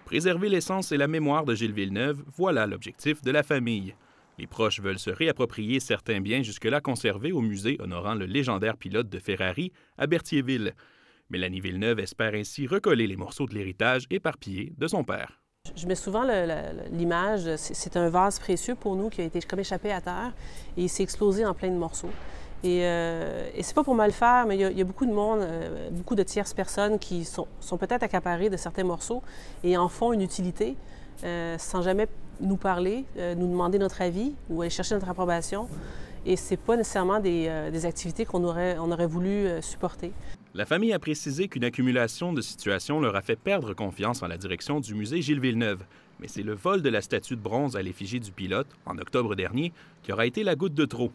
Préserver l'essence et la mémoire de Gilles Villeneuve, voilà l'objectif de la famille. Les proches veulent se réapproprier certains biens jusque-là conservés au musée honorant le légendaire pilote de Ferrari à Berthierville. Mélanie Villeneuve espère ainsi recoller les morceaux de l'héritage éparpillé de son père. Je mets souvent l'image, c'est un vase précieux pour nous qui a été comme échappé à terre et il s'est explosé en plein de morceaux. Et c'est pas pour mal faire, mais il y a beaucoup de monde, beaucoup de tierces personnes qui sont peut-être accaparées de certains morceaux et en font une utilité sans jamais nous parler, nous demander notre avis ou aller chercher notre approbation. Et c'est pas nécessairement des activités qu'on aurait voulu supporter. La famille a précisé qu'une accumulation de situations leur a fait perdre confiance en la direction du musée Gilles Villeneuve. Mais c'est le vol de la statue de bronze à l'effigie du pilote, en octobre dernier, qui aura été la goutte de trop.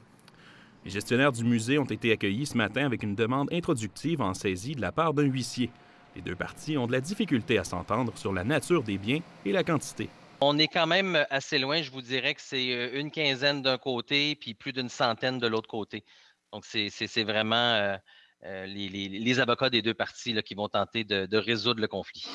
Les gestionnaires du musée ont été accueillis ce matin avec une demande introductive en saisie de la part d'un huissier. Les deux parties ont de la difficulté à s'entendre sur la nature des biens et la quantité. On est quand même assez loin, je vous dirais que c'est une quinzaine d'un côté puis plus d'une centaine de l'autre côté. Donc, c'est vraiment les avocats des deux parties là, qui vont tenter de résoudre le conflit.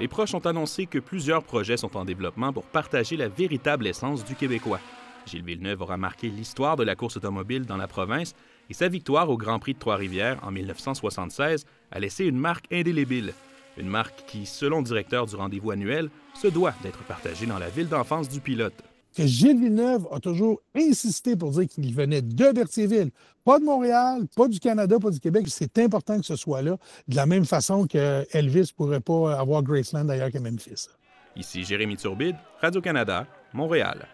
Les proches ont annoncé que plusieurs projets sont en développement pour partager la véritable essence du Québécois. Gilles Villeneuve aura marqué l'histoire de la course automobile dans la province et sa victoire au Grand Prix de Trois-Rivières en 1976 a laissé une marque indélébile. Une marque qui, selon le directeur du rendez-vous annuel, se doit d'être partagée dans la ville d'enfance du pilote. Que Gilles Villeneuve a toujours insisté pour dire qu'il venait de Berthierville, pas de Montréal, pas du Canada, pas du Québec. C'est important que ce soit là, de la même façon que Elvis ne pourrait pas avoir Graceland ailleurs que Memphis. Ici Jérémy Turbide, Radio-Canada, Montréal.